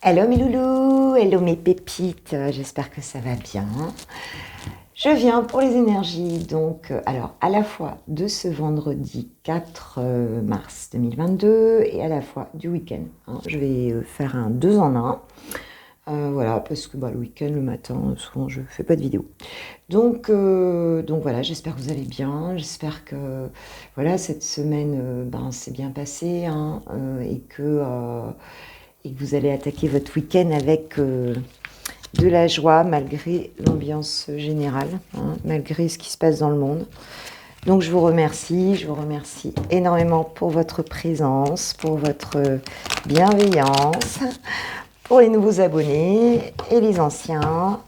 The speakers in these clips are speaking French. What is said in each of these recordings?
Hello mes loulous, hello mes pépites, j'espère que ça va bien. Je viens pour les énergies, donc alors à la fois de ce vendredi 4 mars 2022 et à la fois du week-end. Je vais faire un 2 en 1. Voilà, parce que le week-end, le matin, souvent je fais pas de vidéo. Donc voilà, j'espère que vous allez bien, j'espère que voilà, cette semaine s'est bien passée et que vous allez attaquer votre week-end avec de la joie malgré l'ambiance générale, malgré ce qui se passe dans le monde. Donc je vous remercie énormément pour votre présence, pour votre bienveillance, pour les nouveaux abonnés et les anciens.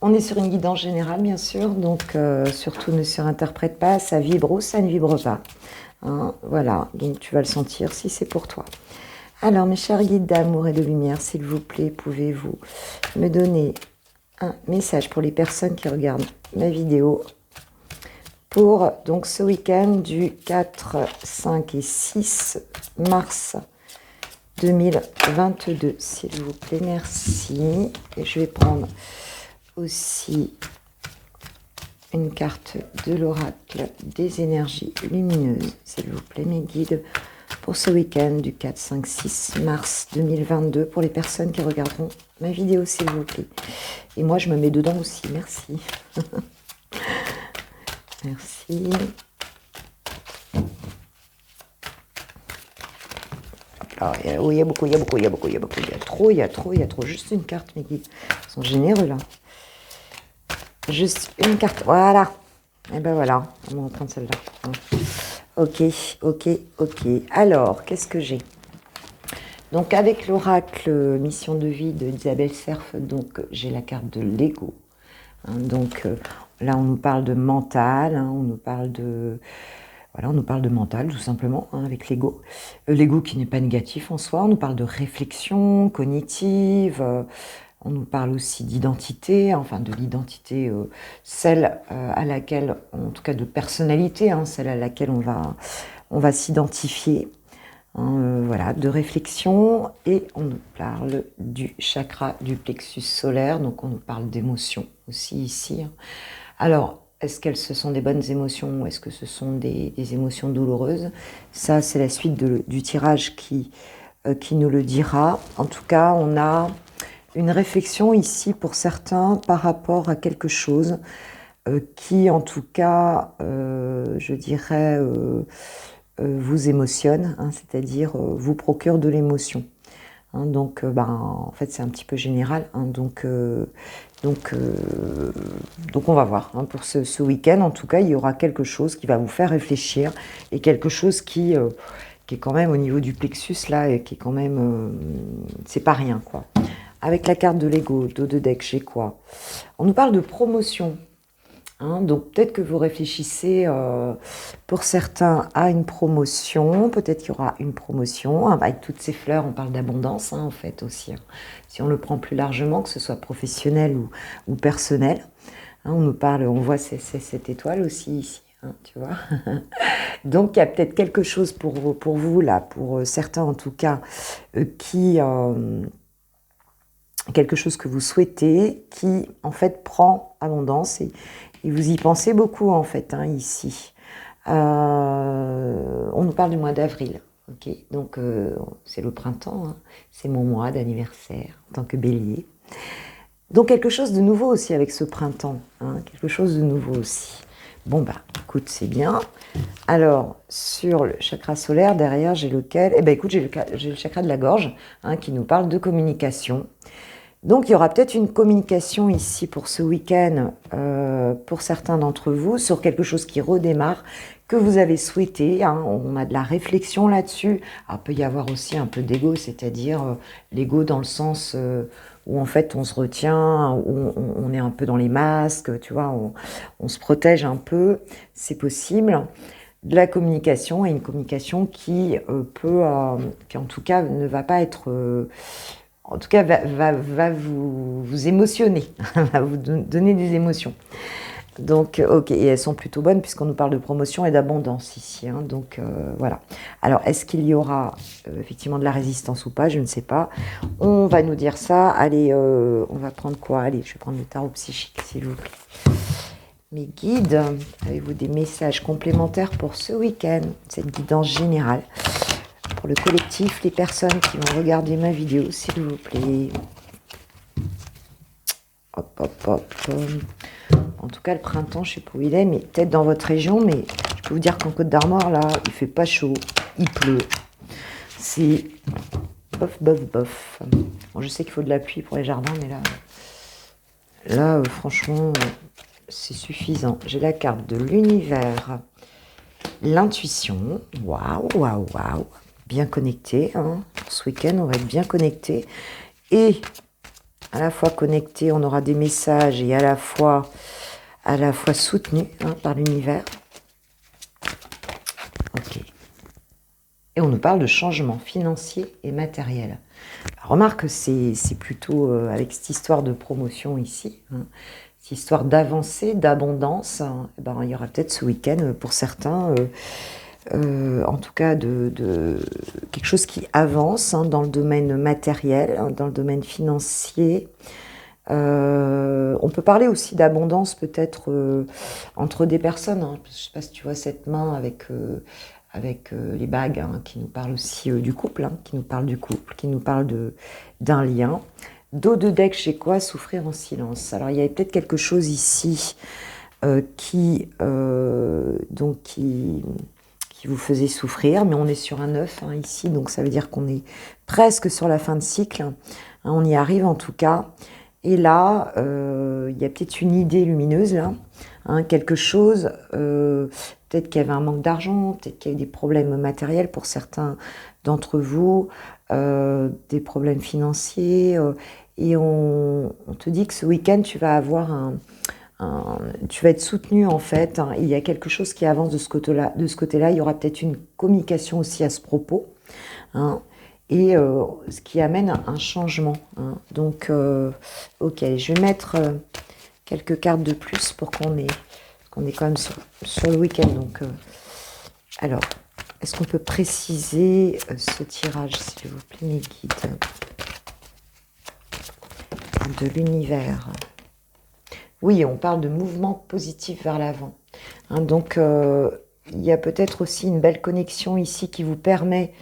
On est sur une guidance générale bien sûr, donc surtout ne surinterprète pas, ça vibre ou ça ne vibre pas. Voilà, donc tu vas le sentir si c'est pour toi. Alors mes chers guides d'amour et de lumière, s'il vous plaît, pouvez-vous me donner un message pour les personnes qui regardent ma vidéo pour donc ce week-end du 4, 5 et 6 mars 2022, s'il vous plaît, merci. Et je vais prendre aussi une carte de l'oracle des énergies lumineuses, s'il vous plaît, mes guides, pour ce week-end du 4, 5, 6 mars 2022, pour les personnes qui regarderont ma vidéo, s'il vous plaît. Et moi, je me mets dedans aussi, merci. Merci. Alors, il y a beaucoup, il y a trop. Juste une carte, mes guides. Ils sont généreux, là. Juste une carte, voilà. Et ben voilà, on va prendre celle-là. Ok. Alors, qu'est-ce que j'ai? Donc, avec l'oracle Mission de vie de Isabelle Serf, donc j'ai la carte de l'ego. Donc, là, on nous parle de mental, on nous parle de... Voilà, on nous parle de mental, tout simplement, avec l'ego. L'ego qui n'est pas négatif en soi. On nous parle de réflexion cognitive. On nous parle aussi d'identité, enfin de l'identité, celle à laquelle, en tout cas de personnalité, celle à laquelle on va s'identifier. Voilà, de réflexion. Et on nous parle du chakra du plexus solaire. Donc on nous parle d'émotions aussi ici. Alors, est-ce qu'elles ce sont des bonnes émotions ou est-ce que ce sont des émotions douloureuses? Ça, c'est la suite du tirage qui nous le dira. En tout cas, on a une réflexion ici pour certains par rapport à quelque chose qui, en tout cas, je dirais, vous émotionne, c'est-à-dire vous procure de l'émotion. Donc, en fait, c'est un petit peu général. Donc, on va voir. Pour ce week-end, en tout cas, il y aura quelque chose qui va vous faire réfléchir et quelque chose qui est quand même au niveau du plexus, là, et qui est quand même... c'est pas rien, quoi. Avec la carte de l'ego, dos de deck, j'ai quoi? On nous parle de promotion. Donc peut-être que vous réfléchissez pour certains à une promotion, peut-être qu'il y aura une promotion, avec toutes ces fleurs, on parle d'abondance en fait aussi, si on le prend plus largement, que ce soit professionnel ou personnel, on nous parle, on voit cette étoile aussi ici, tu vois. Donc il y a peut-être quelque chose pour vous là, pour certains en tout cas, qui... quelque chose que vous souhaitez, qui en fait prend abondance et vous y pensez beaucoup en fait ici. On nous parle du mois d'avril, ok, donc c'est le printemps, c'est mon mois d'anniversaire en tant que bélier. Donc quelque chose de nouveau aussi avec ce printemps, quelque chose de nouveau aussi. Bon écoute, c'est bien. Alors sur le chakra solaire derrière j'ai lequel? Écoute, j'ai le chakra de la gorge qui nous parle de communication. Donc, il y aura peut-être une communication ici pour ce week-end, pour certains d'entre vous, sur quelque chose qui redémarre, que vous avez souhaité. On a de la réflexion là-dessus. Alors, il peut y avoir aussi un peu d'ego, c'est-à-dire l'ego dans le sens où en fait on se retient, où on est un peu dans les masques, tu vois, on se protège un peu, c'est possible. De la communication, et une communication qui qui en tout cas ne va pas être... en tout cas, va vous émotionner, va vous donner des émotions. Donc, ok, et elles sont plutôt bonnes puisqu'on nous parle de promotion et d'abondance ici. Hein, donc, voilà. Alors, est-ce qu'il y aura effectivement de la résistance ou pas? Je ne sais pas. On va nous dire ça. Allez, on va prendre quoi? Allez, je vais prendre le tarot psychique, s'il vous plaît. Mes guides, avez-vous des messages complémentaires pour ce week-end? Cette guidance générale. Pour le collectif, les personnes qui vont regarder ma vidéo, s'il vous plaît. Hop, hop, hop. En tout cas, le printemps, je ne sais pas où il est, mais peut-être dans votre région, mais je peux vous dire qu'en Côte d'Armor, là, il fait pas chaud, il pleut. C'est bof, bof, bof. Bon, je sais qu'il faut de la pluie pour les jardins, mais là, franchement, c'est suffisant. J'ai la carte de l'univers, l'intuition. Waouh, waouh, waouh. Bien connecté. Hein. Pour ce week-end, on va être bien connecté. Et à la fois connecté, on aura des messages et à la fois soutenu par l'univers. Ok. Et on nous parle de changement financier et matériel. Remarque que c'est plutôt avec cette histoire de promotion ici, cette histoire d'avancée, d'abondance. Il y aura peut-être ce week-end pour certains, en tout cas de quelque chose qui avance dans le domaine matériel, dans le domaine financier. On peut parler aussi d'abondance peut-être entre des personnes. Je ne sais pas si tu vois cette main avec les bagues qui nous parlent aussi du couple, qui nous parle du couple, qui nous parle d'un lien. Dos de deck, chez quoi? Souffrir en silence. Alors il y avait peut-être quelque chose ici qui vous faisait souffrir, mais on est sur un 9 ici, donc ça veut dire qu'on est presque sur la fin de cycle. On y arrive en tout cas. Et là, il y a peut-être une idée lumineuse, là, quelque chose, peut-être qu'il y avait un manque d'argent, peut-être qu'il y a eu des problèmes matériels pour certains d'entre vous, des problèmes financiers, et on te dit que ce week-end, tu vas avoir tu vas être soutenu en fait, il y a quelque chose qui avance de ce côté-là, il y aura peut-être une communication aussi à ce propos, et ce qui amène un changement. Donc, ok, je vais mettre quelques cartes de plus pour qu'on est quand même sur le week-end. Donc, alors, est-ce qu'on peut préciser ce tirage, s'il vous plaît, mes guides, de l'univers? Oui, on parle de mouvement positif vers l'avant. Donc, il y a peut-être aussi une belle connexion ici qui vous permet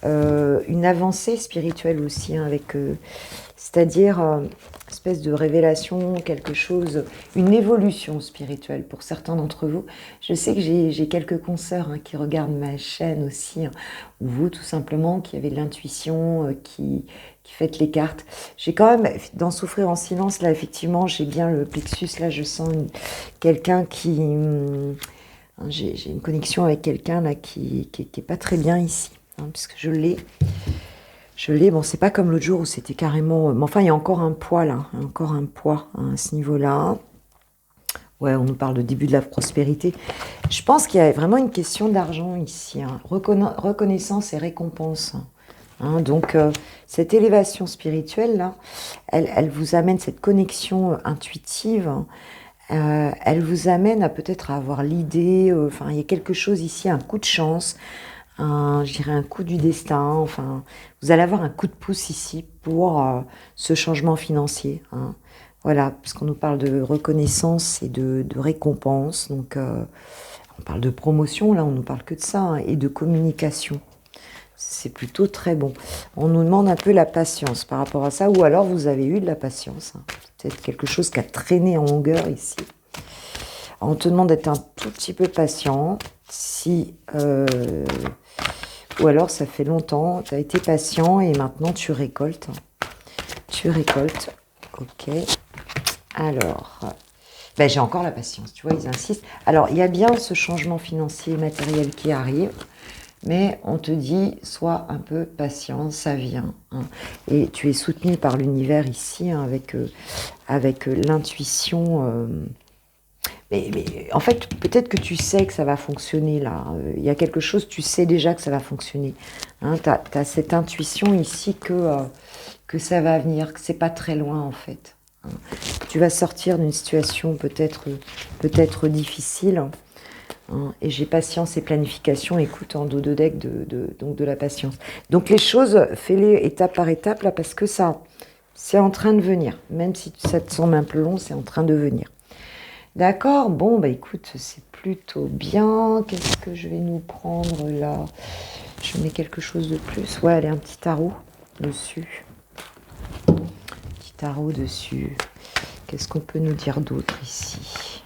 une avancée spirituelle aussi, c'est-à-dire espèce de révélation, quelque chose, une évolution spirituelle pour certains d'entre vous. Je sais que j'ai quelques consoeurs qui regardent ma chaîne aussi, ou vous tout simplement, qui avez de l'intuition, qui faites les cartes. J'ai quand même, dans Souffrir en silence, là effectivement, j'ai bien le plexus, là je sens quelqu'un qui... j'ai une connexion avec quelqu'un là qui est pas très bien ici. Puisque je l'ai, bon c'est pas comme l'autre jour où c'était carrément, mais enfin il y a encore un poids là, encore un poids à ce niveau-là. Ouais, on nous parle de début de la prospérité. Je pense qu'il y a vraiment une question d'argent ici, reconnaissance et récompense. Donc cette élévation spirituelle là, elle vous amène cette connexion intuitive. Elle vous amène à peut-être avoir l'idée, il y a quelque chose ici, un coup de chance, je dirais un coup du destin, vous allez avoir un coup de pouce ici pour ce changement financier. Voilà, puisqu'on nous parle de reconnaissance et de récompense, donc on parle de promotion, là on nous parle que de ça, et de communication. C'est plutôt très bon. On nous demande un peu la patience par rapport à ça, ou alors vous avez eu de la patience. Peut-être quelque chose qui a traîné en longueur ici. On te demande d'être un tout petit peu patient, ou alors ça fait longtemps, tu as été patient et maintenant tu récoltes. Tu récoltes, ok. Alors, j'ai encore la patience, tu vois, ils insistent. Alors, il y a bien ce changement financier et matériel qui arrive, mais on te dit, sois un peu patient, ça vient. Et tu es soutenu par l'univers ici, avec l'intuition... Mais en fait, peut-être que tu sais que ça va fonctionner là. Il y a quelque chose, tu sais déjà que ça va fonctionner. Tu as cette intuition ici que ça va venir, que c'est pas très loin en fait. Tu vas sortir d'une situation peut-être difficile. Et j'ai patience et planification, écoute, en dos de deck, donc de la patience. Donc les choses, fais-les étape par étape, là, parce que ça, c'est en train de venir. Même si ça te semble un peu long, c'est en train de venir. D'accord? Bon, bah écoute, c'est plutôt bien. Qu'est-ce que je vais nous prendre, là? Je mets quelque chose de plus. Ouais, allez, un petit tarot dessus. Petit tarot dessus. Qu'est-ce qu'on peut nous dire d'autre ici?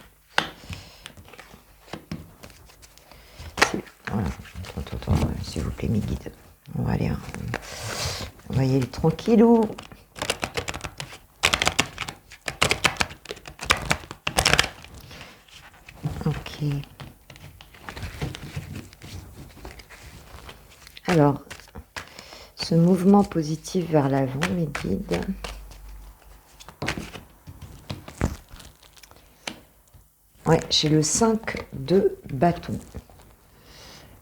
Voilà. Attends, s'il vous plaît, mes guides. On va aller, on va y aller tranquillou. Ok. Alors, ce mouvement positif vers l'avant, mes guides. Ouais, j'ai le 5 de bâton.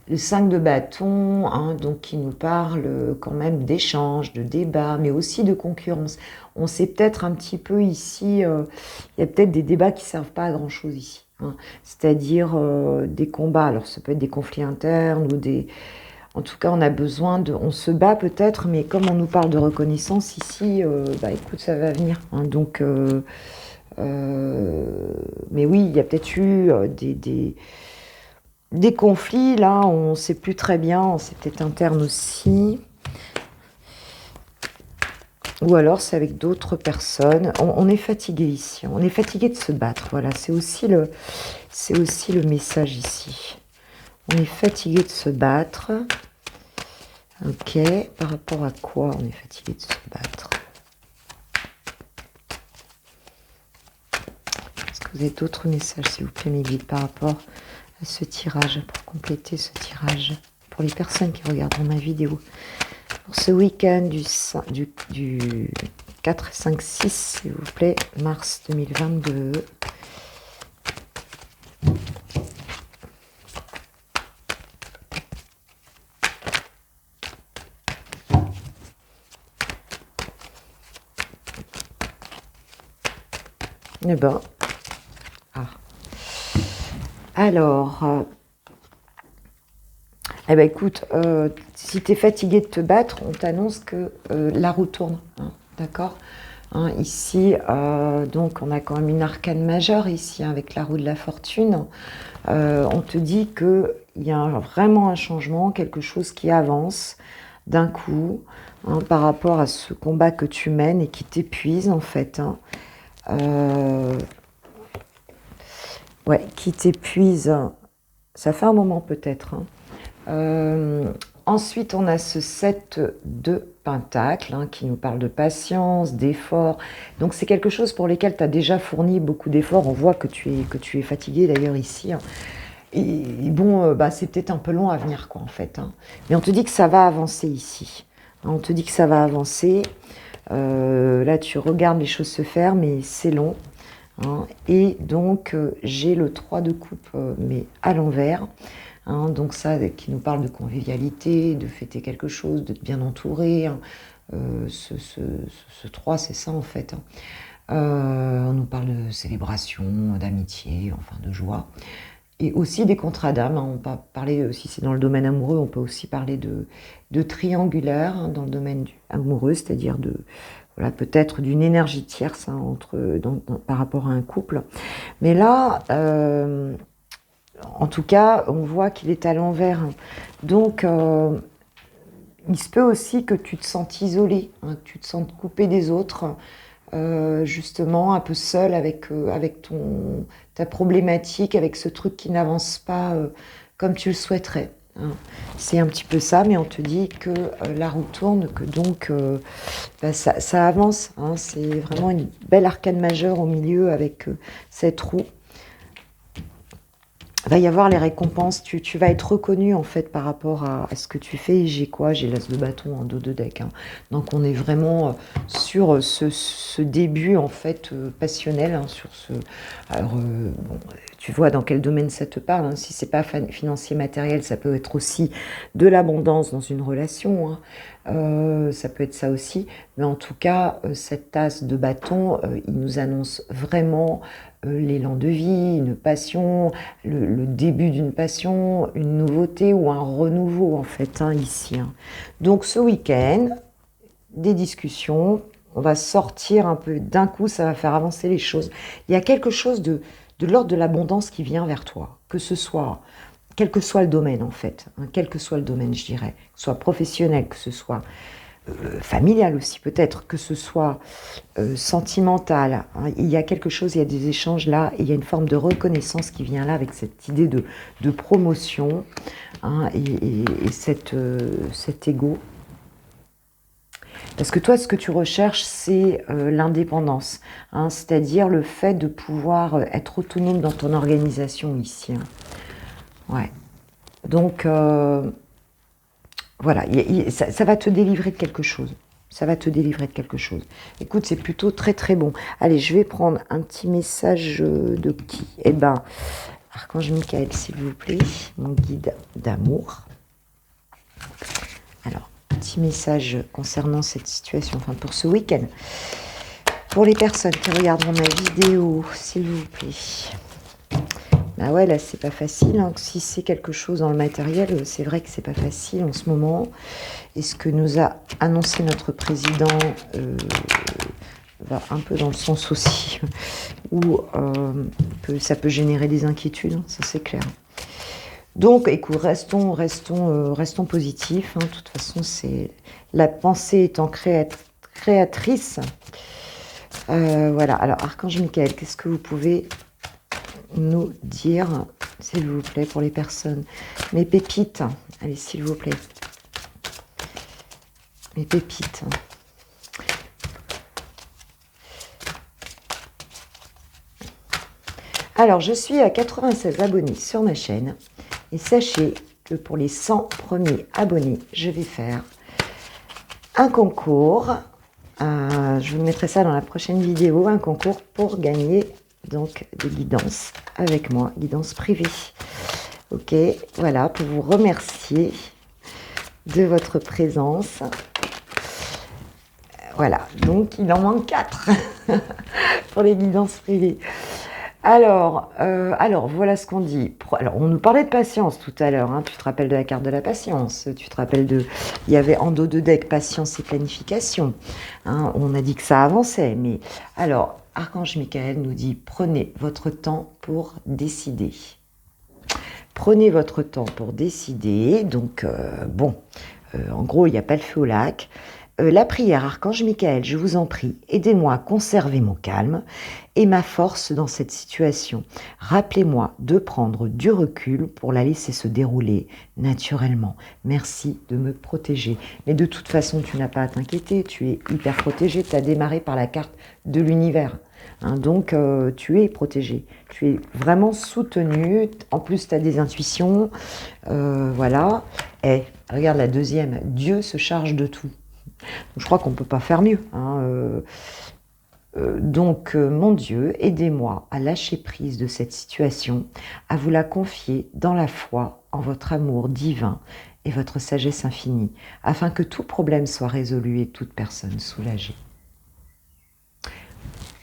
Le 5 de bâton, hein, donc qui nous parle quand même d'échanges, de débats, mais aussi de concurrence. On sait peut-être un petit peu ici, il y a peut-être des débats qui ne servent pas à grand-chose ici. Hein. C'est-à-dire des combats, alors ça peut être des conflits internes ou des... En tout cas, on a besoin de... On se bat peut-être, mais comme on nous parle de reconnaissance ici, bah écoute, ça va venir. Hein, donc, mais oui, il y a peut-être eu des conflits, là, on ne sait plus très bien, c'est peut-être interne aussi. Ou alors c'est avec d'autres personnes. On est fatigué ici, on est fatigué de se battre, voilà, c'est aussi le message ici. On est fatigué de se battre. Ok, par rapport à quoi on est fatigué de se battre? Est-ce que vous avez d'autres messages, s'il vous plaît, mes guides, par rapport à ce tirage, pour compléter ce tirage, pour les personnes qui regarderont ma vidéo, pour ce week-end du 4, 5, 6, s'il vous plaît, mars 2022. Eh ben, alors, eh ben écoute, si tu es fatigué de te battre, on t'annonce que la roue tourne, hein, d'accord, hein, ici, donc on a quand même une arcane majeure ici, hein, avec la roue de la fortune. On te dit qu'il y a vraiment un changement, quelque chose qui avance d'un coup, hein, par rapport à ce combat que tu mènes et qui t'épuise en fait. Hein. Ouais, qui t'épuise. Ça fait un moment peut-être. Hein. Ensuite, on a ce 7 de Pentacle, hein, qui nous parle de patience, d'effort. Donc, c'est quelque chose pour lequel tu as déjà fourni beaucoup d'efforts. On voit que tu es fatigué d'ailleurs ici. Hein. Et bon, bah, c'est peut-être un peu long à venir, quoi, en fait. Hein. Mais on te dit que ça va avancer ici. Hein, on te dit que ça va avancer. Là, tu regardes les choses se faire, mais c'est long. Hein. Et donc, j'ai le 3 de coupe, mais à l'envers. Hein, donc ça, qui nous parle de convivialité, de fêter quelque chose, d'être bien entouré. Hein. Ce 3, c'est ça en fait. Hein. On nous parle de célébration, d'amitié, enfin de joie. Et aussi des contrats d'âme. Hein. On peut parler, si c'est dans le domaine amoureux, on peut aussi parler de triangulaire, hein, dans le domaine amoureux, c'est-à-dire de... Voilà, peut-être d'une énergie tierce, hein, par rapport à un couple. Mais là... en tout cas, on voit qu'il est à l'envers. Donc, il se peut aussi que tu te sentes isolé, hein, que tu te sentes coupé des autres, justement, un peu seul avec ta problématique, avec ce truc qui n'avance pas comme tu le souhaiterais. Hein. C'est un petit peu ça, mais on te dit que la roue tourne, que donc bah, ça avance. Hein. C'est vraiment une belle arcane majeure au milieu avec cette roue. va y avoir les récompenses, tu vas être reconnu en fait par rapport à ce que tu fais. J'ai quoi? J'ai l'as de bâton en dos de deck. Hein. Donc on est vraiment sur ce début en fait passionnel, hein, sur ce. Alors bon, tu vois dans quel domaine ça te parle. Hein. Si c'est pas financier matériel, ça peut être aussi de l'abondance dans une relation. Hein. Ça peut être ça aussi, mais en tout cas, cette tasse de bâton, il nous annonce vraiment l'élan de vie, une passion, le début d'une passion, une nouveauté ou un renouveau en fait, hein, ici. Hein. Donc ce week-end, des discussions, on va sortir un peu, d'un coup ça va faire avancer les choses. Il y a quelque chose de l'ordre de l'abondance qui vient vers toi, que ce soit, quel que soit le domaine en fait, hein, quel que soit le domaine je dirais, que ce soit professionnel, que ce soit familial aussi peut-être, que ce soit sentimental. Hein. Il y a quelque chose, il y a des échanges là, et il y a une forme de reconnaissance qui vient là avec cette idée de promotion, hein, et cet ego. Parce que toi, ce que tu recherches, c'est l'indépendance, hein, c'est-à-dire le fait de pouvoir être autonome dans ton organisation ici. Hein. Ouais. Donc, voilà, ça va te délivrer de quelque chose. Ça va te délivrer de quelque chose. Écoute, c'est plutôt très très bon. Allez, je vais prendre un petit message de qui? Eh ben, Archange Michael, s'il vous plaît, mon guide d'amour. Alors, petit message concernant cette situation, enfin pour ce week-end. Pour les personnes qui regarderont ma vidéo, s'il vous plaît. Ah ouais, là, c'est pas facile. Hein. Si c'est quelque chose dans le matériel, c'est vrai que c'est pas facile en ce moment. Et ce que nous a annoncé notre président va un peu dans le sens aussi où ça peut générer des inquiétudes, hein, ça c'est clair. Donc, écoute, restons positifs. Hein. De toute façon, la pensée étant créatrice. Voilà. Alors, Archange Michael, qu'est-ce que vous pouvez nous dire, s'il vous plaît, pour les personnes? Mes pépites, allez, s'il vous plaît. Mes pépites. Alors, je suis à 96 abonnés sur ma chaîne. Et sachez que pour les 100 premiers abonnés, je vais faire un concours. Je vous mettrai ça dans la prochaine vidéo. Un concours pour gagner donc des guidances avec moi, guidance privée. Ok, voilà, pour vous remercier de votre présence. Voilà, donc il en manque 4 pour les guidances privées. Alors, voilà ce qu'on dit. Alors, on nous parlait de patience tout à l'heure. Hein. Tu te rappelles de la carte de la patience. Tu te rappelles il y avait en dos de deck patience et planification. Hein. On a dit que ça avançait. Mais alors, Archange Michael nous dit prenez votre temps pour décider. Prenez votre temps pour décider. Donc, en gros, il n'y a pas le feu au lac. La prière, Archange Michael, je vous en prie, aidez-moi à conserver mon calme et ma force dans cette situation. Rappelez-moi de prendre du recul pour la laisser se dérouler naturellement. Merci de me protéger. Mais de toute façon, tu n'as pas à t'inquiéter, tu es hyper protégé, tu as démarré par la carte de l'univers. Hein, donc, tu es protégé, tu es vraiment soutenu. En plus, tu as des intuitions. Voilà. Et regarde la deuxième, Dieu se charge de tout. Je crois qu'on ne peut pas faire mieux. Hein. Donc, mon Dieu, aidez-moi à lâcher prise de cette situation, à vous la confier dans la foi en votre amour divin et votre sagesse infinie, afin que tout problème soit résolu et toute personne soulagée.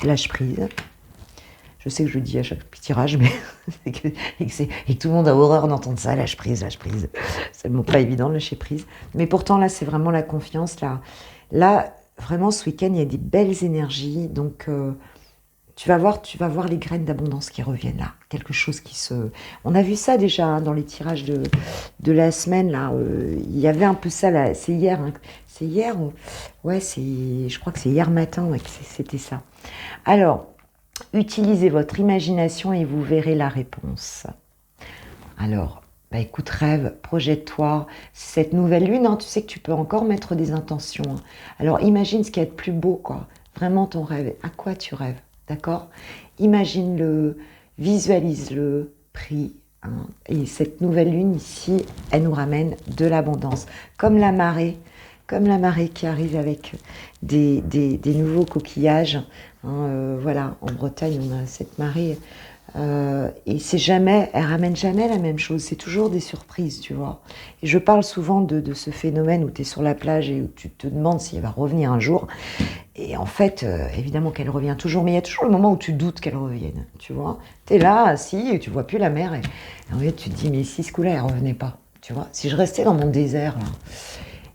Lâche prise. Je sais que je le dis à chaque tirage, mais et que tout le monde a horreur d'entendre ça, lâche prise, lâche prise. C'est le mot pas évident, lâcher prise. Mais pourtant, là, c'est vraiment la confiance. Là, vraiment, ce week-end, il y a des belles énergies. Donc, tu vas voir les graines d'abondance qui reviennent là. Quelque chose qui se... On a vu ça déjà hein, dans les tirages de la semaine. Là, il y avait un peu ça. Là. C'est hier. Hein. C'est hier ouais, je crois que c'est hier matin ouais, que c'était ça. Alors... Utilisez votre imagination et vous verrez la réponse. Alors, écoute, rêve, projette-toi. Cette nouvelle lune, hein, tu sais que tu peux encore mettre des intentions. Hein. Alors, imagine ce qu'il y a de plus beau, quoi. Vraiment ton rêve. À quoi tu rêves, d'accord? Imagine-le, visualise-le, prie, hein. Et cette nouvelle lune ici, elle nous ramène de l'abondance. Comme la marée qui arrive avec des nouveaux coquillages. Hein, voilà, en Bretagne, on a cette marée. Et elle ramène jamais la même chose. C'est toujours des surprises, tu vois. Et je parle souvent de ce phénomène où tu es sur la plage et où tu te demandes si elle va revenir un jour. Et en fait, évidemment qu'elle revient toujours, mais il y a toujours le moment où tu doutes qu'elle revienne, tu vois. Tu es là, assis, et tu vois plus la mer, et en fait, tu te dis, mais si ce coup-là, elle revenait pas, tu vois. Si je restais dans mon désert, là.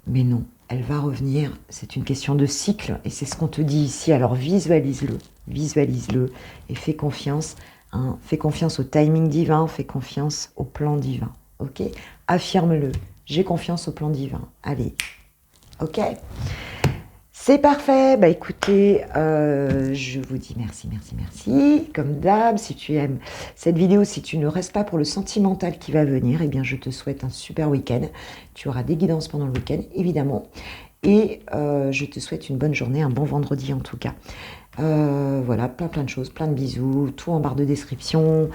Mais non, elle va revenir, c'est une question de cycle, et c'est ce qu'on te dit ici, alors visualise-le, et fais confiance, hein. Fais confiance au timing divin, fais confiance au plan divin, ok. Affirme-le, j'ai confiance au plan divin, allez, ok. C'est parfait. Bah écoutez, je vous dis merci, merci, merci. Comme d'hab, si tu aimes cette vidéo, si tu ne restes pas pour le sentimental qui va venir, eh bien je te souhaite un super week-end. Tu auras des guidances pendant le week-end, évidemment. Et je te souhaite une bonne journée, un bon vendredi en tout cas. Voilà, plein de choses, plein de bisous, tout en barre de description.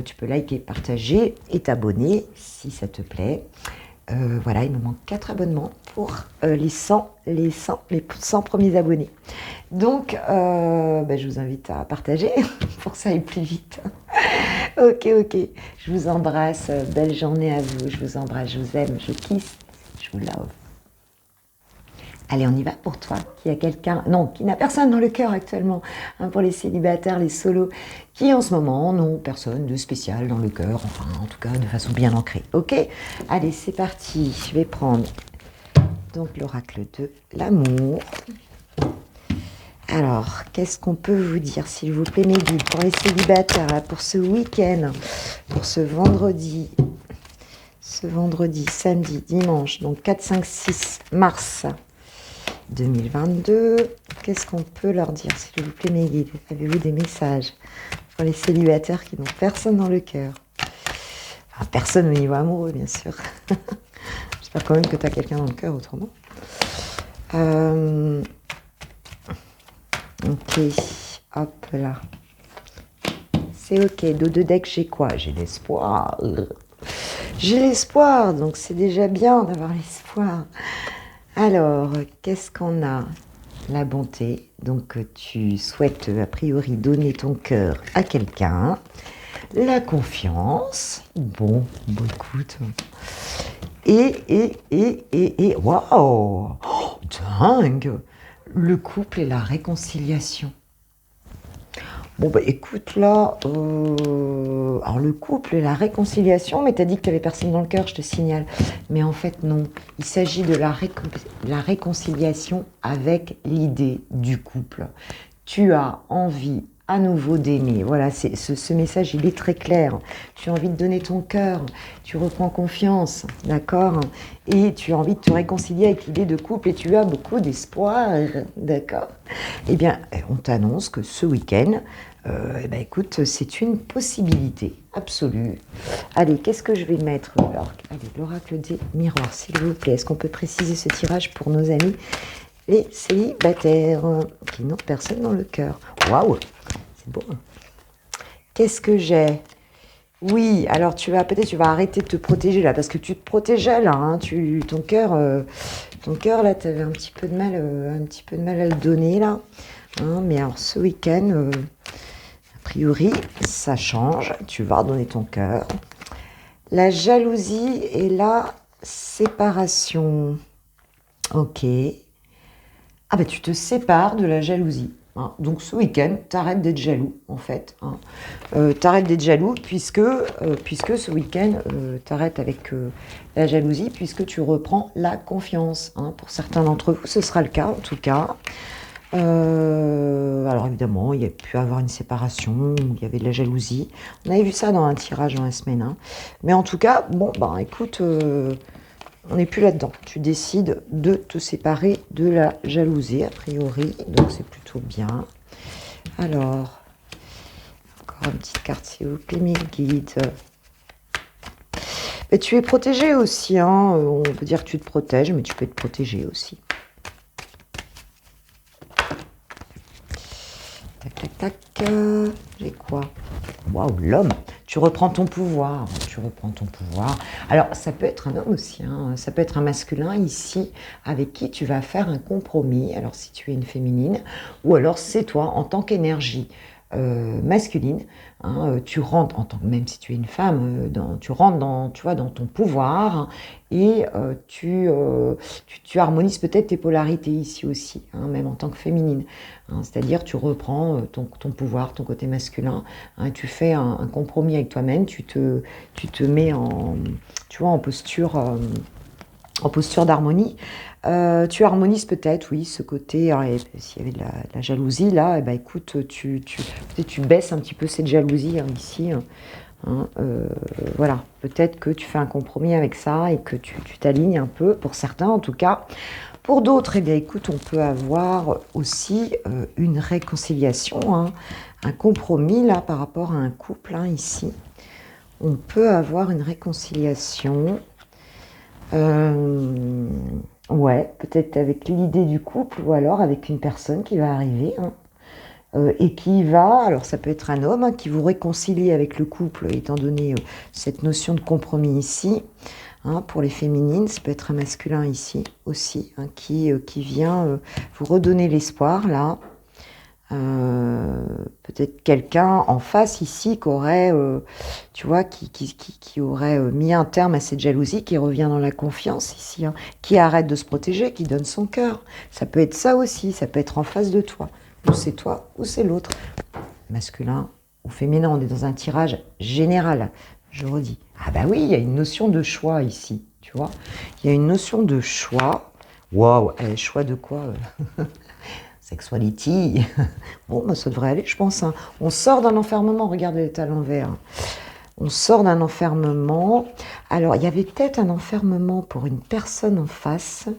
Tu peux liker, partager et t'abonner si ça te plaît. Voilà, il me manque 4 abonnements pour les 100 premiers abonnés. Donc, je vous invite à partager pour que ça aille plus vite. Ok. Je vous embrasse. Belle journée à vous. Je vous embrasse, je vous aime, je kiss, je vous love. Allez, on y va pour toi, qui a quelqu'un, non, qui n'a personne dans le cœur actuellement, hein, pour les célibataires, les solos, qui en ce moment n'ont personne de spécial dans le cœur, enfin, en tout cas, de façon bien ancrée. Ok, allez, c'est parti. Je vais prendre donc l'oracle de l'amour. Alors, qu'est-ce qu'on peut vous dire, s'il vous plaît, mes guides, pour les célibataires, là, pour ce week-end, pour ce vendredi, samedi, dimanche, donc 4, 5, 6 mars 2022, qu'est-ce qu'on peut leur dire, s'il vous plaît, mes guides? Avez-vous des messages pour les célibataires qui n'ont personne dans le cœur? Enfin, personne au niveau amoureux, bien sûr. J'espère quand même que tu as quelqu'un dans le cœur autrement. Ok, hop là. C'est ok. Dos de deck, j'ai quoi? J'ai l'espoir. J'ai l'espoir, donc c'est déjà bien d'avoir l'espoir. Alors, qu'est-ce qu'on a? La bonté, donc tu souhaites a priori donner ton cœur à quelqu'un. La confiance, bon, écoute. Et, waouh, oh, dingue, le couple et la réconciliation. Bon, bah écoute, là, alors le couple et la réconciliation, mais t'as dit que t'avais personne dans le cœur, je te signale. Mais en fait, non. Il s'agit de la réconciliation avec l'idée du couple. Tu as envie à nouveau d'aimer. Voilà, ce message, il est très clair. Tu as envie de donner ton cœur, tu reprends confiance, d'accord? Et tu as envie de te réconcilier avec l'idée de couple et tu as beaucoup d'espoir, d'accord? Eh bien, on t'annonce que ce week-end, écoute, c'est une possibilité absolue. Allez, qu'est-ce que je vais mettre? Alors, allez, l'oracle des miroirs, s'il vous plaît. Est-ce qu'on peut préciser ce tirage pour nos amis les célibataires qui n'ont personne dans le cœur? Waouh, c'est beau. Qu'est-ce que j'ai? Oui, alors peut-être tu vas arrêter de te protéger là, parce que tu te protégeais là, hein, ton cœur là, tu avais un petit peu de mal à le donner là, hein, mais alors ce week-end, a priori, ça change, tu vas redonner ton cœur. La jalousie et la séparation. Ok. Ah ben tu te sépares de la jalousie. Hein. Donc ce week-end, t'arrêtes d'être jaloux en fait. Hein. T'arrêtes d'être jaloux puisque ce week-end, t'arrêtes avec la jalousie puisque tu reprends la confiance. Hein. Pour certains d'entre vous, ce sera le cas en tout cas. Alors évidemment, il y a pu avoir une séparation, il y avait de la jalousie. On avait vu ça dans un tirage dans la semaine. Hein. Mais en tout cas, bon, écoute... on n'est plus là-dedans. Tu décides de te séparer de la jalousie, a priori. Donc, c'est plutôt bien. Alors, encore une petite carte, s'il vous plaît, mes guides. Mais tu es protégé aussi. Hein. On peut dire que tu te protèges, mais tu peux être protégé aussi. Tac. J'ai quoi? Waouh, l'homme. tu reprends ton pouvoir, Alors, ça peut être un homme aussi, hein, ça peut être un masculin ici, avec qui tu vas faire un compromis, alors si tu es une féminine, ou alors c'est toi, en tant qu'énergie masculine, hein, tu rentres, même si tu es une femme, tu rentres tu vois, dans ton pouvoir, hein, et tu harmonises peut-être tes polarités ici aussi, hein, même en tant que féminine. Hein, c'est-à-dire tu reprends ton pouvoir, ton côté masculin, hein, tu fais un compromis avec toi-même, tu te mets tu vois, en posture d'harmonie. Tu harmonises peut-être, oui, ce côté. Alors, s'il y avait de la jalousie là, eh ben, écoute, peut-être tu baisses un petit peu cette jalousie, hein, ici. Hein, voilà, peut-être que tu fais un compromis avec ça et que tu t'alignes un peu, pour certains en tout cas. Pour d'autres, eh bien, écoute, on peut avoir aussi une réconciliation, hein, un compromis là par rapport à un couple, hein, ici. On peut avoir une réconciliation. Ouais, peut-être avec l'idée du couple ou alors avec une personne qui va arriver, hein, et qui va, alors ça peut être un homme, hein, qui vous réconcilie avec le couple, étant donné cette notion de compromis ici, hein, pour les féminines, ça peut être un masculin ici aussi, hein, qui vient vous redonner l'espoir là. Peut-être quelqu'un en face ici qui aurait, tu vois, qui aurait mis un terme à cette jalousie, qui revient dans la confiance ici, hein, qui arrête de se protéger, qui donne son cœur. Ça peut être ça aussi, ça peut être en face de toi. Ou c'est toi, ou c'est l'autre. Masculin ou féminin, on est dans un tirage général, je redis. Ah bah oui, il y a une notion de choix ici, tu vois. Il y a une notion de choix. Waouh, choix de quoi Sexuality. Bon, bah, ça devrait aller, je pense. Hein. On sort d'un enfermement, regardez l'état à l'envers. On sort d'un enfermement. Alors, il y avait peut-être un enfermement pour une personne en face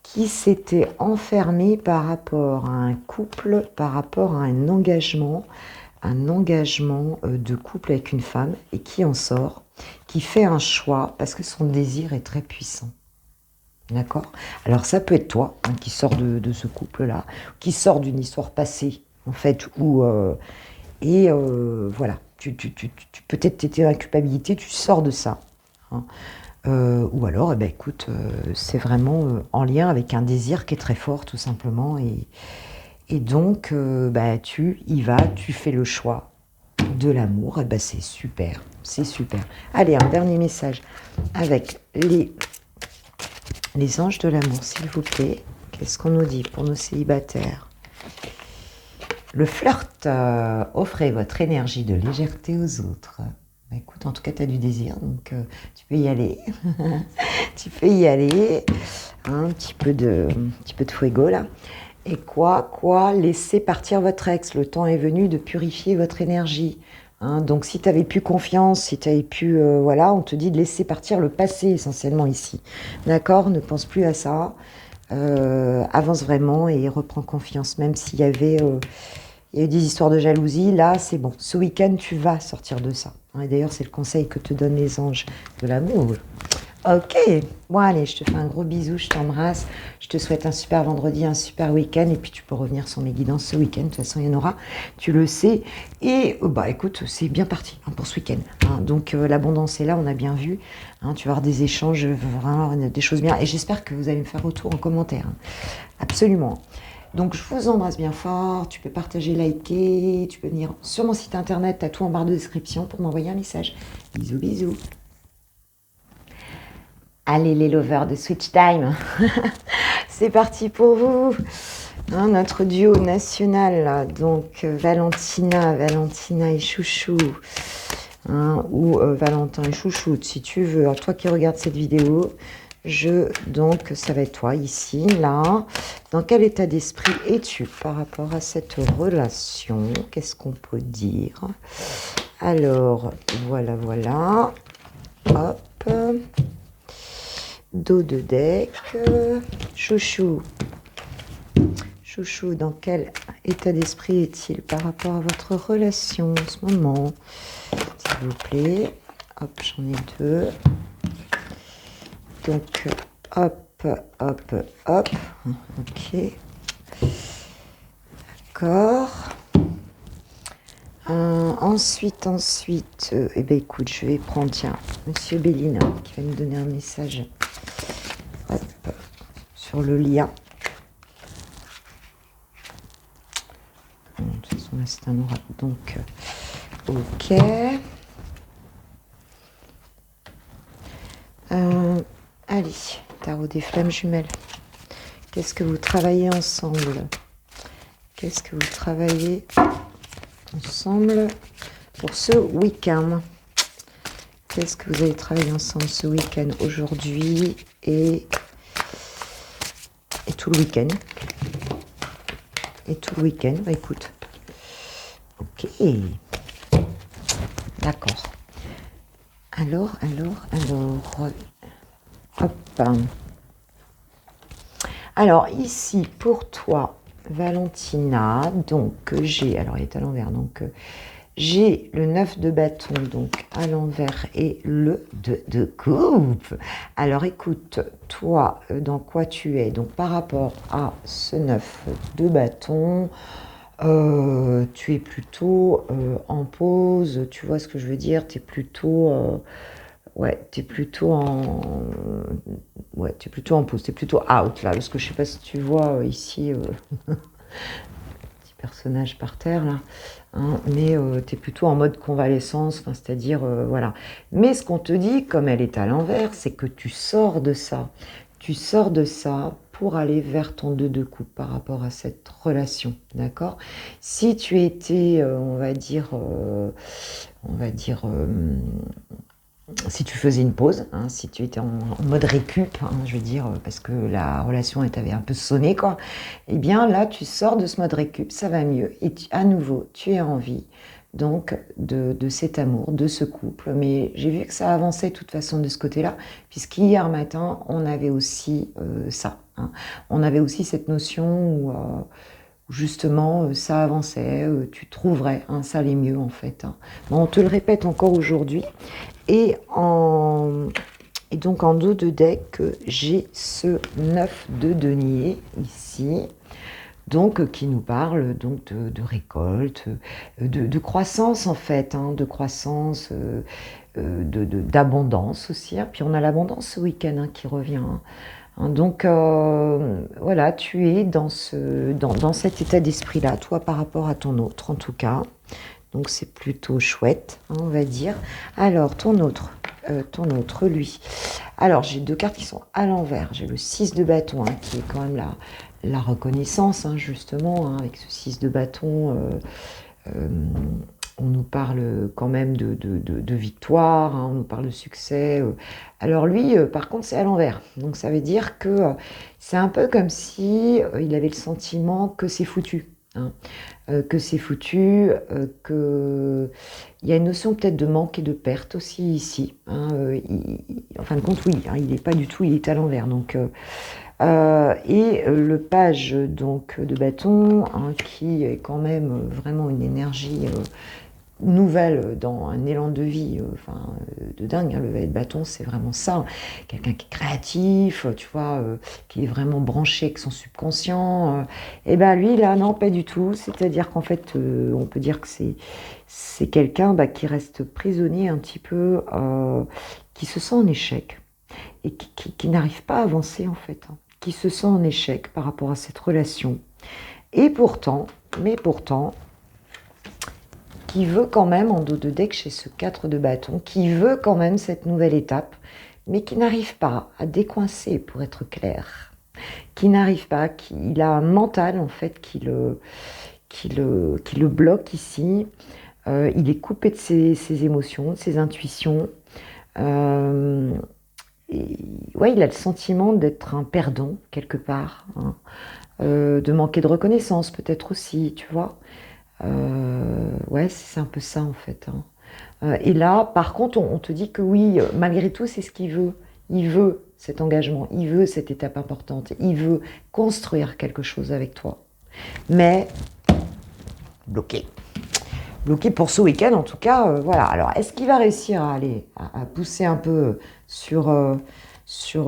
qui s'était enfermée par rapport à un couple, par rapport à un engagement de couple avec une femme, et qui en sort, qui fait un choix, parce que son désir est très puissant. D'accord. Alors ça peut être toi, hein, qui sort de ce couple-là, qui sort d'une histoire passée, en fait, où... voilà, peut-être t'étais dans la culpabilité, tu sors de ça. Hein. Ou alors, eh ben, écoute, c'est vraiment en lien avec un désir qui est très fort, tout simplement. Et donc, bah, tu y vas, tu fais le choix de l'amour. Et ben, c'est super, c'est super. Allez, un dernier message avec les anges de l'amour, s'il vous plaît. Qu'est-ce qu'on nous dit pour nos célibataires? Le flirt, offrez votre énergie de légèreté aux autres. Bah, écoute, en tout cas, tu as du désir, donc tu peux y aller. Tu peux y aller. Un petit peu de fuego, là. Et quoi, laissez partir votre ex. Le temps est venu de purifier votre énergie. Hein, donc, si tu n'avais plus confiance, si tu avais plus... voilà, on te dit de laisser partir le passé, essentiellement, ici. D'accord? Ne pense plus à ça. Avance vraiment et reprends confiance, même s'il y avait... il y a eu des histoires de jalousie, là c'est bon. Ce week-end, tu vas sortir de ça. Hein, et d'ailleurs, c'est le conseil que te donnent les anges de l'amour. Ok, bon allez, je te fais un gros bisou, je t'embrasse. Je te souhaite un super vendredi, un super week-end. Et puis tu peux revenir sur mes guidances ce week-end. De toute façon, il y en aura, tu le sais. Et bah écoute, c'est bien parti, hein, pour ce week-end. Hein. Donc l'abondance est là, on a bien vu. Hein, tu vas avoir des échanges, vraiment des choses bien. Et j'espère que vous allez me faire retour en commentaire. Hein. Absolument. Donc je vous embrasse bien fort, tu peux partager, liker, tu peux venir sur mon site internet, tu as tout en barre de description pour m'envoyer un message. Bisous, bisous. Allez les lovers de Switch Time, c'est parti pour vous. Hein, notre duo national, là, donc Valentina et Chouchou. Hein, ou Valentin et Chouchou, si tu veux. Alors, toi qui regardes cette vidéo, donc ça va être toi ici, là. Dans quel état d'esprit es-tu par rapport à cette relation? Qu'est-ce qu'on peut dire? Alors, voilà. Hop. Dos de deck. Chouchou, dans quel état d'esprit est-il par rapport à votre relation en ce moment? S'il vous plaît. Hop, j'en ai deux. Donc, hop. Ok. D'accord. Ensuite, eh ben écoute, je vais prendre, tiens, Monsieur Bélina, qui va me donner un message. Hop, sur le lien. De toute façon, là, c'est un oracle, donc, ok. Allez, tarot des flammes jumelles. Qu'est-ce que vous travaillez ensemble? Qu'est-ce que vous travaillez ensemble pour ce week-end? Qu'est-ce que vous allez travailler ensemble ce week-end, aujourd'hui et tout le week-end? Et tout le week-end, bah écoute. Ok. D'accord. Alors. Hop. Alors, ici, pour toi, Valentina, donc j'ai, alors il est à l'envers, donc j'ai le 9 de bâton, donc à l'envers, et le 2 de coupe. Alors écoute, toi, dans quoi tu es? Donc par rapport à ce 9 de bâton, tu es plutôt en pause, tu vois ce que je veux dire? Tu es plutôt... ouais, tu es plutôt en... Ouais, tu es plutôt en pause, tu es plutôt out, là, parce que je sais pas si tu vois ici... petit personnage par terre, là. Hein, mais tu es plutôt en mode convalescence, c'est-à-dire, voilà. Mais ce qu'on te dit, comme elle est à l'envers, c'est que tu sors de ça. Tu sors de ça pour aller vers ton 2 de coupe par rapport à cette relation, d'accord? Si tu étais, on va dire, si tu faisais une pause, hein, si tu étais en mode récup, hein, je veux dire, parce que la relation t'avait un peu sonné, quoi, eh bien là, tu sors de ce mode récup, ça va mieux, et à nouveau, tu es en vie, donc, de cet amour, de ce couple, mais j'ai vu que ça avançait de toute façon de ce côté-là, puisqu'hier matin, on avait aussi ça, hein. On avait aussi cette notion où justement, ça avançait, tu trouverais, hein, ça allait mieux en fait, hein. Bon, on te le répète encore aujourd'hui. Et donc en dos de deck, j'ai ce 9 de denier ici, donc qui nous parle donc de récolte, de croissance en fait, hein, de croissance, d'abondance aussi. Hein. Puis on a l'abondance ce week-end, hein, qui revient. Hein. Donc voilà, tu es dans cet état d'esprit-là, toi par rapport à ton autre en tout cas. Donc c'est plutôt chouette, hein, on va dire. Alors ton autre, lui. Alors j'ai deux cartes qui sont à l'envers. J'ai le 6 de bâton, hein, qui est quand même la reconnaissance, hein, justement, hein, avec ce 6 de bâton. On nous parle quand même de victoire, hein, on nous parle de succès. Alors lui, par contre, c'est à l'envers. Donc ça veut dire que c'est un peu comme si il avait le sentiment que c'est foutu. Hein, que c'est foutu, qu'il y a une notion peut-être de manque et de perte aussi ici. Hein, en fin de compte, oui, hein, il n'est pas du tout, il est à l'envers. Donc, et le page donc, de bâton, hein, qui est quand même vraiment une énergie nouvelle dans un élan de vie, de dingue, hein, le valet de bâton, c'est vraiment ça. Quelqu'un qui est créatif, tu vois, qui est vraiment branché avec son subconscient. Et ben lui, là, non, pas du tout. C'est-à-dire qu'en fait, on peut dire que c'est quelqu'un qui reste prisonnier un petit peu, qui se sent en échec et qui n'arrive pas à avancer, en fait. Hein, qui se sent en échec par rapport à cette relation. Et pourtant, qui veut quand même, en dos de deck chez ce 4 de bâton, qui veut quand même cette nouvelle étape, mais qui n'arrive pas à décoincer, pour être clair. Qui n'arrive pas, il a un mental, en fait, qui le bloque ici. Il est coupé de ses émotions, de ses intuitions. Ouais, il a le sentiment d'être un perdant, quelque part. Hein. De manquer de reconnaissance, peut-être aussi, tu vois. Ouais, c'est un peu ça en fait. Hein. Et là, par contre, on te dit que oui, malgré tout, c'est ce qu'il veut. Il veut cet engagement, il veut cette étape importante, il veut construire quelque chose avec toi. Mais bloqué. Bloqué pour ce week-end, en tout cas, voilà. Alors, est-ce qu'il va réussir à aller, à pousser un peu sur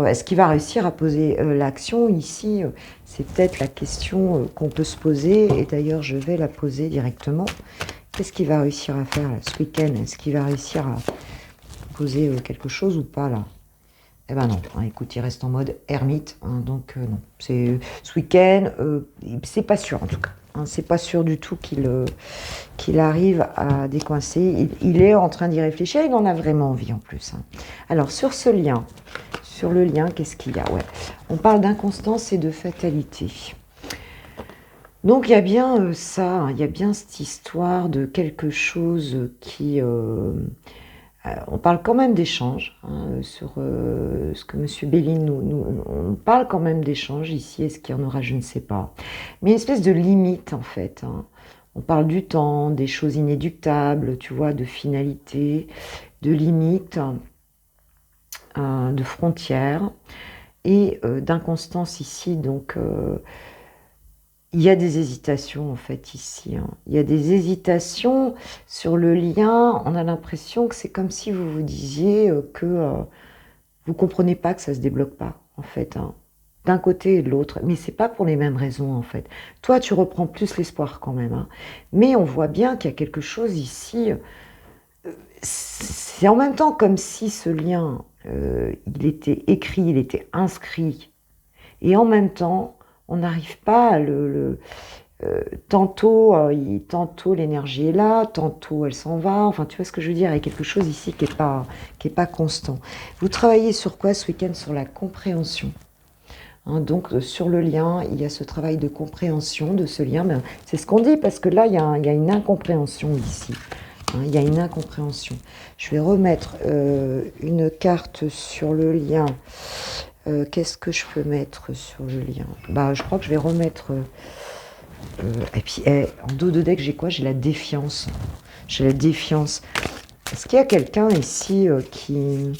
est-ce qu'il va réussir à poser l'action ici? C'est peut-être la question qu'on peut se poser, et d'ailleurs je vais la poser directement. Qu'est-ce qu'il va réussir à faire là, ce week-end? Est-ce qu'il va réussir à poser quelque chose ou pas là? Eh ben non, hein, écoute, il reste en mode ermite, hein, donc non. C'est ce week-end, c'est pas sûr en tout cas. Hein, c'est pas sûr du tout qu'il arrive à décoincer. Il est en train d'y réfléchir, il en a vraiment envie en plus. Hein. Alors sur ce lien, sur le lien, qu'est-ce qu'il y a? Ouais, on parle d'inconstance et de fatalité. Donc il y a bien ça, hein, il y a bien cette histoire de quelque chose qui... on parle quand même d'échanges, hein, sur ce que M. Béline on parle quand même d'échanges ici, est-ce qu'il y en aura, je ne sais pas. Mais une espèce de limite en fait. Hein. On parle du temps, des choses inéluctables, tu vois, de finalité, de limites, de frontières et d'inconstance ici, donc... il y a des hésitations en fait ici. Hein. Il y a des hésitations sur le lien. On a l'impression que c'est comme si vous vous disiez que vous comprenez pas que ça se débloque pas en fait. Hein. D'un côté et de l'autre. Mais c'est pas pour les mêmes raisons en fait. Toi, tu reprends plus l'espoir quand même. Hein. Mais on voit bien qu'il y a quelque chose ici. C'est en même temps comme si ce lien, il était écrit, il était inscrit. Et en même temps, on n'arrive pas à tantôt l'énergie est là, tantôt elle s'en va. Enfin, tu vois ce que je veux dire? Il y a quelque chose ici qui est pas constant. Vous travaillez sur quoi ce week-end? Sur la compréhension. Hein, donc, sur le lien, il y a ce travail de compréhension de ce lien. Ben, c'est ce qu'on dit parce que là, il y a une incompréhension ici. Hein, il y a une incompréhension. Je vais remettre une carte sur le lien. Qu'est-ce que je peux mettre sur le lien? Bah, je crois que je vais remettre... et puis, en dos de deck, j'ai quoi? J'ai la défiance. J'ai la défiance. Est-ce qu'il y a quelqu'un ici qui...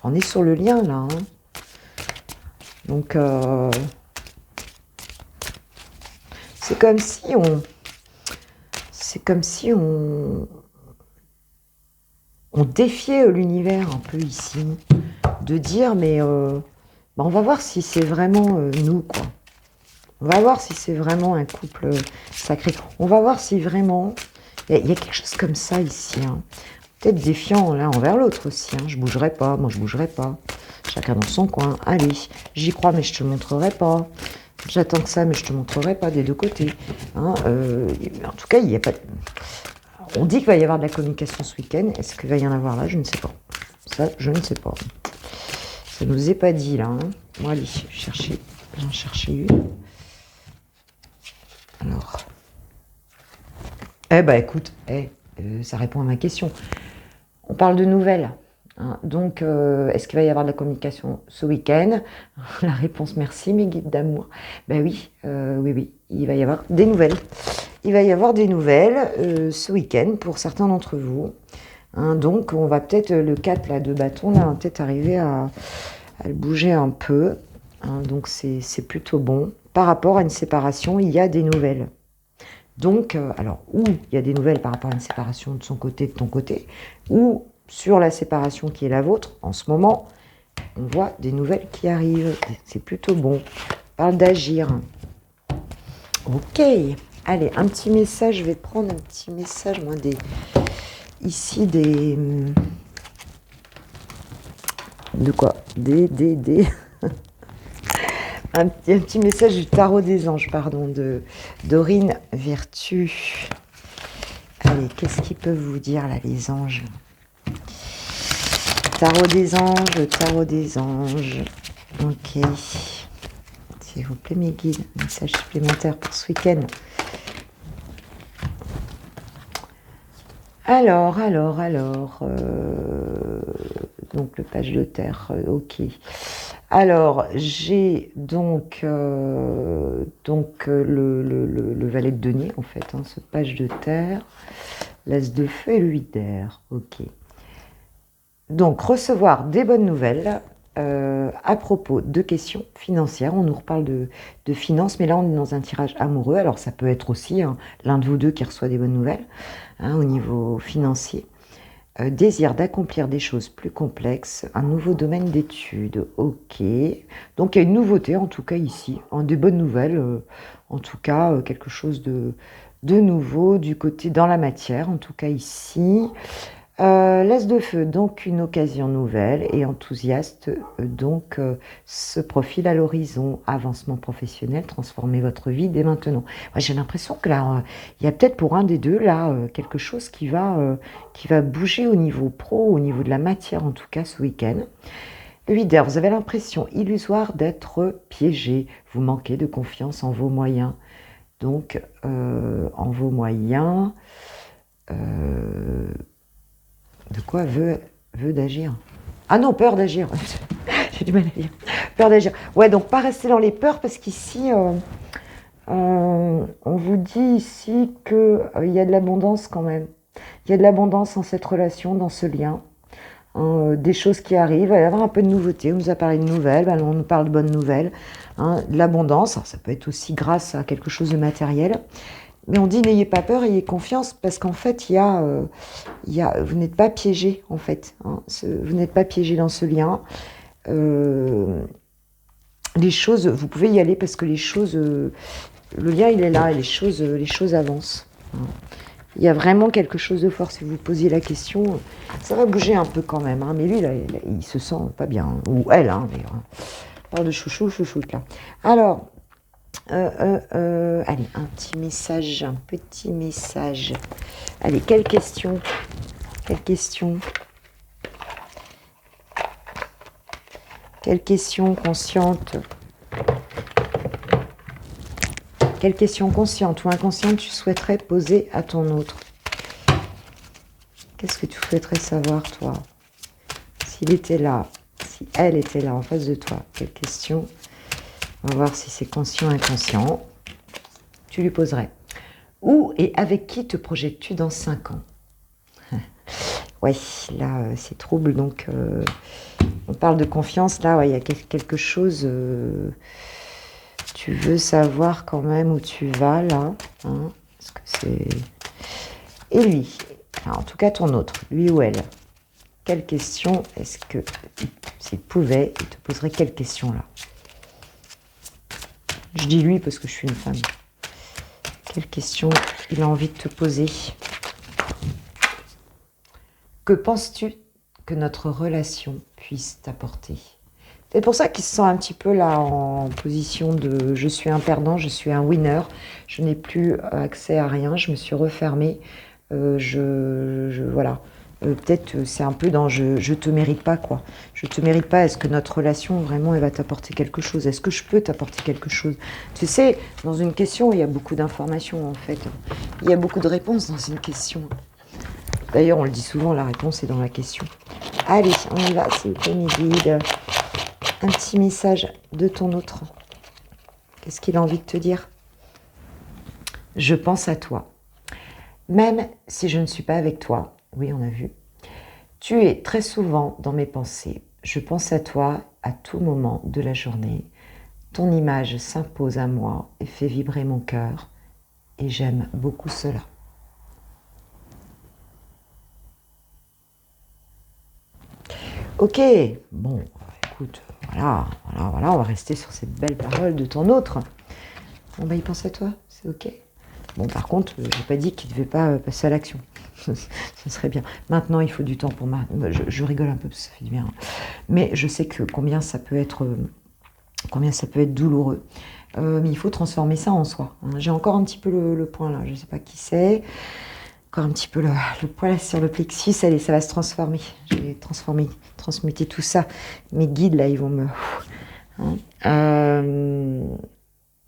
On est sur le lien, là. Hein, donc, c'est comme si on... C'est comme si on défiait l'univers un peu ici. De dire, mais... bah, on va voir si c'est vraiment nous, quoi. On va voir si c'est vraiment un couple sacré. On va voir si vraiment... Il y a quelque chose comme ça ici. Hein. Peut-être défiant l'un envers l'autre aussi. Hein. Je bougerai pas, moi je bougerai pas. Chacun dans son coin. Allez, j'y crois mais je te montrerai pas. J'attends que ça mais je te montrerai pas des deux côtés. Hein. En tout cas, il n'y a pas... On dit qu'il va y avoir de la communication ce week-end. Est-ce qu'il va y en avoir là? Je ne sais pas. Ça, je ne sais pas. Ça nous est pas dit là. Hein. Bon, allez, j'en cherchais une. Alors. Eh ben écoute, ça répond à ma question. On parle de nouvelles. Hein. Donc, est-ce qu'il va y avoir de la communication ce week-end? La réponse, merci mes guides d'amour. Ben oui, oui, il va y avoir des nouvelles. Il va y avoir des nouvelles ce week-end pour certains d'entre vous. Hein, donc, on va peut-être, le 4 là, de bâton, là, on va peut-être arriver à le bouger un peu. Hein, donc, c'est plutôt bon. Par rapport à une séparation, il y a des nouvelles. Donc, alors, ou il y a des nouvelles par rapport à une séparation de son côté, de ton côté, ou sur la séparation qui est la vôtre, en ce moment, on voit des nouvelles qui arrivent. C'est plutôt bon. On parle d'agir. Ok. Allez, un petit message. Je vais prendre un petit message, moi, ici, de quoi? Un petit message du tarot des anges, pardon, de Dorine Vertu. Allez, qu'est-ce qu'ils peuvent vous dire, là, les anges? Tarot des anges, tarot des anges. Ok. S'il vous plaît, mes guides, message supplémentaire pour ce week-end. Alors, donc le page de terre, ok. Alors, j'ai donc, le valet de denier, en fait, hein, ce page de terre, l'as de feu et le 8 d'air, ok. Donc, recevoir des bonnes nouvelles à propos de questions financières. On nous reparle de finances, mais là, on est dans un tirage amoureux. Alors, ça peut être aussi hein, l'un de vous deux qui reçoit des bonnes nouvelles hein, au niveau financier. Désir d'accomplir des choses plus complexes, un nouveau domaine d'études, ok. Donc il y a une nouveauté en tout cas ici, hein, des bonnes nouvelles, en tout cas quelque chose de de nouveau du côté dans la matière, en tout cas ici. L'As de feu, donc une occasion nouvelle et enthousiaste, donc ce profil à l'horizon, avancement professionnel, transformer votre vie dès maintenant. Moi, j'ai l'impression que là, il y a peut-être pour un des deux, là, quelque chose qui va bouger au niveau pro, au niveau de la matière en tout cas ce week-end. Le leader, vous avez l'impression illusoire d'être piégé, vous manquez de confiance en vos moyens. Donc, en vos moyens... de quoi veut d'agir? Ah non, peur d'agir. J'ai du mal à dire. Peur d'agir. Ouais, donc pas rester dans les peurs parce qu'ici, on vous dit ici qu'il y a de l'abondance quand même. Il y a de l'abondance dans cette relation, dans ce lien. Des choses qui arrivent, il va y avoir un peu de nouveauté. On nous a parlé de nouvelles, ben on nous parle de bonnes nouvelles. De l'abondance, ça peut être aussi grâce à quelque chose de matériel. Mais on dit n'ayez pas peur, ayez confiance, parce qu'en fait, vous n'êtes pas piégé, en fait. Vous n'êtes pas piégé dans ce lien. Les choses, vous pouvez y aller parce que les choses, le lien, il est là, et les choses avancent. Il y a vraiment quelque chose de fort. Si vous posiez la question, ça va bouger un peu quand même. Mais lui, là, il se sent pas bien. Ou elle, d'ailleurs. On parle de chouchoute, là. Alors... allez, un petit message. Allez, quelle question? Quelle question consciente? Quelle question consciente ou inconsciente tu souhaiterais poser à ton autre? Qu'est-ce que tu souhaiterais savoir, toi? S'il était là, si elle était là en face de toi, quelle question? On va voir si c'est conscient ou inconscient. Tu lui poserais. Où et avec qui te projettes-tu dans 5 ans? Ouais, là, c'est trouble. Donc, on parle de confiance. Là, ouais, il y a quelque chose... tu veux savoir quand même où tu vas, là. Parce que c'est... Et lui, enfin, en tout cas ton autre, lui ou elle. Quelle question est-ce que, s'il pouvait, il te poserait quelle question, là? Je dis lui parce que je suis une femme. Quelle question il a envie de te poser? Que penses-tu que notre relation puisse t'apporter? C'est pour ça qu'il se sent un petit peu là en position de je suis un perdant, je suis un winner, je n'ai plus accès à rien, je me suis refermée, voilà. Peut-être c'est un peu dans je te mérite pas, quoi. Je te mérite pas. Est-ce que notre relation vraiment elle va t'apporter quelque chose? Est-ce que je peux t'apporter quelque chose? Tu sais, dans une question il y a beaucoup d'informations en fait. Il y a beaucoup de réponses dans une question. D'ailleurs on le dit souvent, la réponse est dans la question. Allez, on y va, s'il vous plaît, mes guides. Un petit message de ton autre. Qu'est-ce qu'il a envie de te dire? Je pense à toi. Même si je ne suis pas avec toi. Oui, on a vu. Tu es très souvent dans mes pensées. Je pense à toi à tout moment de la journée. Ton image s'impose à moi et fait vibrer mon cœur. Et j'aime beaucoup cela. Ok, bon, écoute, voilà, on va rester sur ces belles paroles de ton autre. Bon, il pense à toi, c'est ok. Bon, par contre, j'ai pas dit qu'il ne devait pas passer à l'action. Ce serait bien. Maintenant, il faut du temps pour je rigole un peu parce que ça fait du bien. Mais je sais que combien ça peut être douloureux. Mais il faut transformer ça en soi. J'ai encore un petit peu le point là. Je ne sais pas qui c'est. Encore un petit peu le poil sur le plexus. Allez, ça va se transformer. Je vais transmuter tout ça. Mes guides, là, ils vont me...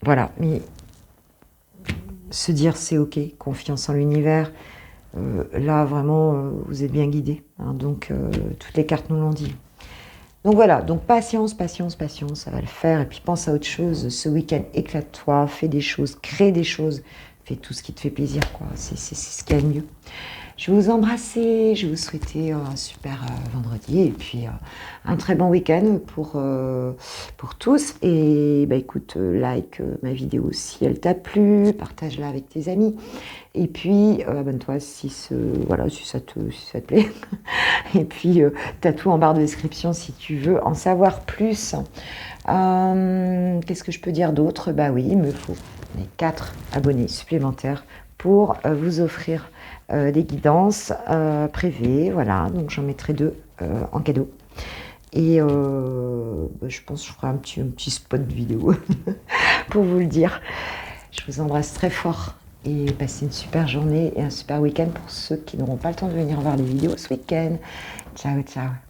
voilà. Mais se dire c'est ok, confiance en l'univers. Là, vraiment, vous êtes bien guidés. Donc, toutes les cartes nous l'ont dit. Donc voilà, donc patience, ça va le faire. Et puis pense à autre chose. Ce week-end, éclate-toi, fais des choses, crée des choses. Fais tout ce qui te fait plaisir, quoi. C'est ce qu'il y a de mieux. Je vais vous embrasser, je vais vous souhaiter un super vendredi et puis un très bon week-end pour tous. Et écoute, like ma vidéo si elle t'a plu, partage-la avec tes amis. Et puis abonne-toi si ça te plaît. Et puis t'as tout en barre de description si tu veux en savoir plus. Qu'est-ce que je peux dire d'autre? Oui, il me faut les 4 abonnés supplémentaires pour vous offrir des guidances privées. Voilà, donc j'en mettrai 2 en cadeau. Et je pense que je ferai un petit spot vidéo pour vous le dire. Je vous embrasse très fort et passez une super journée et un super week-end pour ceux qui n'auront pas le temps de venir voir les vidéos ce week-end. Ciao, ciao.